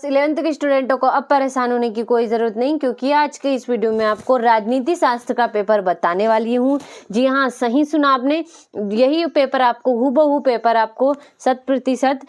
11th के स्टूडेंटों को अब परेशान होने की कोई ज़रूरत नहीं, क्योंकि आज के इस वीडियो में आपको राजनीति शास्त्र का पेपर बताने वाली हूँ। जी हाँ, सही सुना आपने, यही पेपर आपको हूबहू पेपर आपको 100%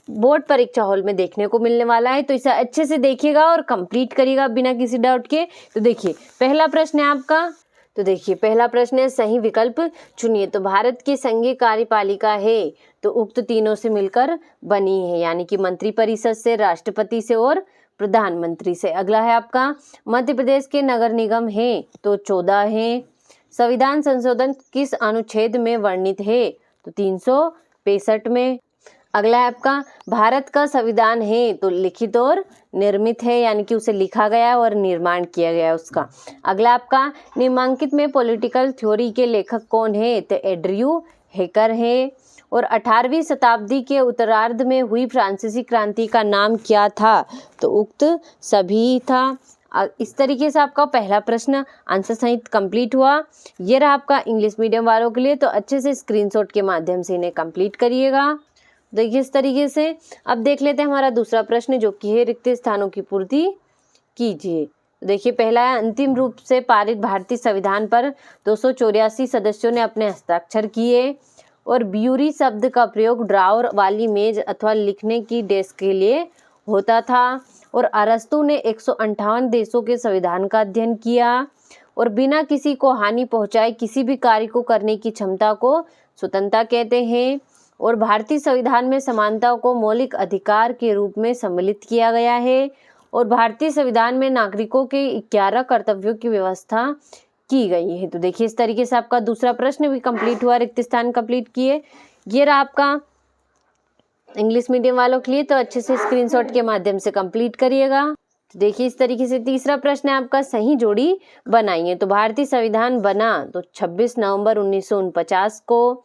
बोर्ड परीक्षा हॉल में देखने को मिलने वाला है। तो इसे अच्छे से देखिएगा और कंप्लीट करिएगा बिना किसी डाउट के। तो देखिए, पहला प्रश्न है आपका। तो देखिए, पहला प्रश्न है, सही विकल्प चुनिए। तो भारत की संघीय कार्यपालिका है तो उक्त तीनों से मिलकर बनी है, यानी कि मंत्रिपरिषद से, राष्ट्रपति से और प्रधानमंत्री से। अगला है आपका, मध्य प्रदेश के नगर निगम है तो 14 है। संविधान संशोधन किस अनुच्छेद में वर्णित है? तो 365 में। अगला है आपका, भारत का संविधान है तो लिखित और निर्मित है, यानी कि उसे लिखा गया और निर्माण किया गया उसका। अगला आपका, निम्नांकित में पॉलिटिकल थ्योरी के लेखक कौन है? तो एंड्रयू हेकर है। और 18वीं शताब्दी के उत्तरार्ध में हुई फ्रांसीसी क्रांति का नाम क्या था? तो उक्त सभी था। इस तरीके से आपका पहला प्रश्न आंसर सहित कंप्लीट हुआ। ये रहा आपका इंग्लिश मीडियम वालों के लिए, तो अच्छे से स्क्रीनशॉट के माध्यम से इन्हें कंप्लीट करिएगा। देखिए, इस तरीके से अब देख लेते हैं हमारा दूसरा प्रश्न, जो कि है रिक्त स्थानों की पूर्ति कीजिए। देखिए, पहला है, अंतिम रूप से पारित भारतीय संविधान पर 284 सदस्यों ने अपने हस्ताक्षर किए और ब्यूरी शब्द का प्रयोग ड्रॉअर वाली मेज अथवा लिखने की डेस्क के लिए होता था। और अरस्तु ने 158 देशों के संविधान का अध्ययन किया और बिना किसी को हानि पहुंचाए किसी भी कार्य को करने की क्षमता को स्वतंत्रता कहते हैं। और भारतीय संविधान में समानता को मौलिक अधिकार के रूप में सम्मिलित किया गया है। और भारतीय संविधान में नागरिकों के 11 कर्तव्यों की व्यवस्था की गई है। तो देखिए, इस तरीके से आपका दूसरा प्रश्न भी कंप्लीट हुआ, रिक्त स्थान कंप्लीट किए। ये रहा आपका इंग्लिश मीडियम वालों के लिए, तो अच्छे से स्क्रीनशॉट के माध्यम से कंप्लीट करिएगा। तो देखिए, इस तरीके से तीसरा प्रश्न है आपका, सही जोड़ी बनाइए। तो भारतीय संविधान बना तो 26 नवंबर 1949 को।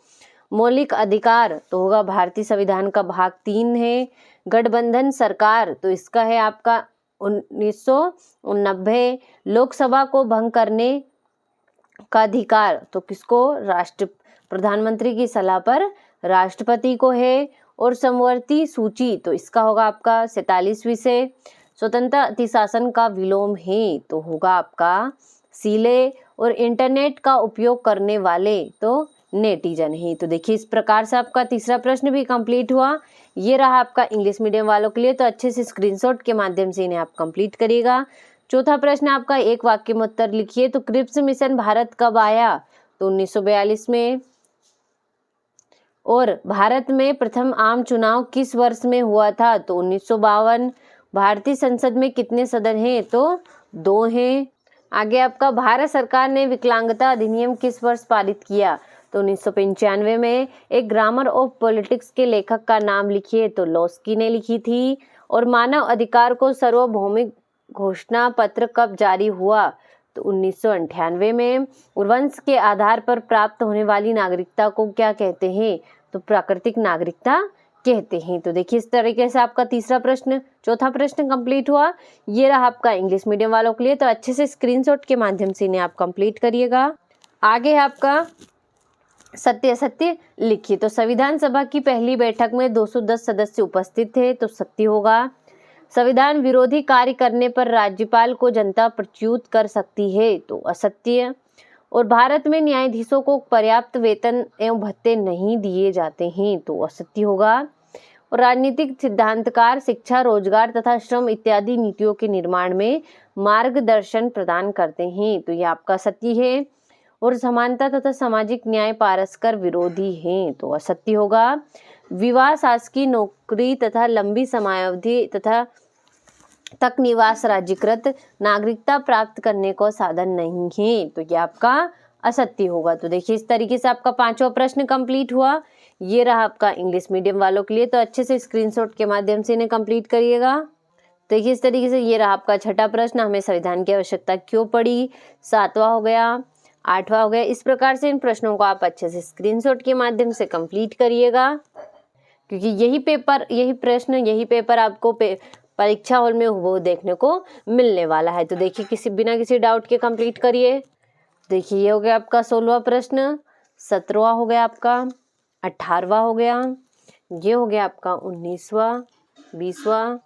मौलिक अधिकार तो होगा भारतीय संविधान का भाग 3 है। गठबंधन सरकार तो इसका है आपका 1990। लोकसभा को भंग करने का अधिकार तो किसको? प्रधानमंत्री की सलाह पर राष्ट्रपति को है। और समवर्ती सूची तो इसका होगा आपका 47वीं से। स्वतंत्र अतिशासन का विलोम है तो होगा आपका सीले। और इंटरनेट का उपयोग करने वाले तो नेटिजन है। तो देखिए, इस प्रकार से आपका तीसरा प्रश्न भी कंप्लीट हुआ। ये रहा आपका इंग्लिश मीडियम वालों के लिए, तो अच्छे से स्क्रीनशॉट के माध्यम से इन्हें आप कंप्लीट करिएगा। चौथा प्रश्न आपका, एक वाक्य में उत्तर लिखिए। तो क्रिप्स मिशन भारत कब आया? तो 1942 में। और भारत में प्रथम आम चुनाव किस वर्ष में हुआ था? तो 1952। भारतीय संसद में कितने सदन हैं? तो 2 हैं। आगे आपका, भारत सरकार ने विकलांगता अधिनियम किस वर्ष पारित किया? तो 1995 में। एक ग्रामर ऑफ पॉलिटिक्स के लेखक का नाम लिखिए। तो लॉस्की ने लिखी थी। और मानव अधिकार को सार्वभौमिक घोषणा पत्र कब जारी हुआ? तो 1998 में। और वंश के आधार पर प्राप्त होने वाली नागरिकता को क्या कहते हैं? तो प्राकृतिक नागरिकता कहते हैं। तो देखिए, इस तरीके से आपका चौथा प्रश्न कंप्लीट हुआ। ये रहा आपका इंग्लिश मीडियम वालों के लिए, तो अच्छे से स्क्रीनशॉट के माध्यम से इन्हें आप कंप्लीट करिएगा। आगे है आपका सत्य असत्य लिखिए। तो संविधान सभा की पहली बैठक में 210 सदस्य उपस्थित थे तो सत्य होगा। संविधान विरोधी कार्य करने पर राज्यपाल को जनता प्रच्युत कर सकती है तो असत्य। और भारत में न्यायाधीशों को पर्याप्त वेतन एवं भत्ते नहीं दिए जाते हैं तो असत्य होगा। और राजनीतिक सिद्धांतकार शिक्षा, रोजगार तथा श्रम इत्यादि नीतियों के निर्माण में मार्गदर्शन प्रदान करते हैं तो यह आपका सत्य है। और समानता तथा सामाजिक न्याय पारस्पर विरोधी हैं तो असत्य होगा। विवाह शासकीय नौकरी तथा लंबी समयावधि तथा तक निवास राज्यकृत नागरिकता प्राप्त करने को साधन नहीं है तो यह आपका असत्य होगा। तो देखिए, इस तरीके से आपका पांचवा प्रश्न कंप्लीट हुआ। ये रहा आपका इंग्लिश मीडियम वालों के लिए, तो अच्छे से स्क्रीनशॉट के माध्यम से इन्हें कंप्लीट करिएगा। देखिए, इस तरीके से ये रहा आपका छठा प्रश्न, हमें संविधान की आवश्यकता क्यों पड़ी? 7वां हो गया, 8वां हो गया। इस प्रकार से इन प्रश्नों को आप अच्छे से स्क्रीनशॉट के माध्यम से कंप्लीट करिएगा, क्योंकि यही पेपर आपको परीक्षा हॉल में वो देखने को मिलने वाला है। तो देखिए, बिना किसी डाउट के कंप्लीट करिए। देखिए, ये हो गया आपका 16वां प्रश्न, 17वां हो गया आपका, 18वां हो गया, ये हो गया आपका 19वां, 20वां,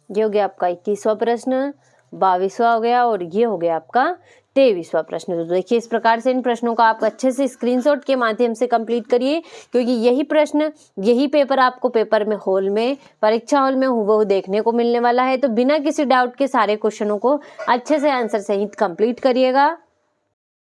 ये हो गया आपका 21वां प्रश्न, 22वां हो गया और ये हो गया आपका 23वां प्रश्न। तो देखिए इस प्रकार से इन प्रश्नों का आप अच्छे से स्क्रीनशॉट के माध्यम से कंप्लीट करिए, क्योंकि यही प्रश्न, यही पेपर आपको पेपर में हॉल में, परीक्षा हॉल में हूबहू देखने को मिलने वाला है। तो बिना किसी डाउट के सारे क्वेश्चनों को अच्छे से आंसर सहित कंप्लीट करिएगा।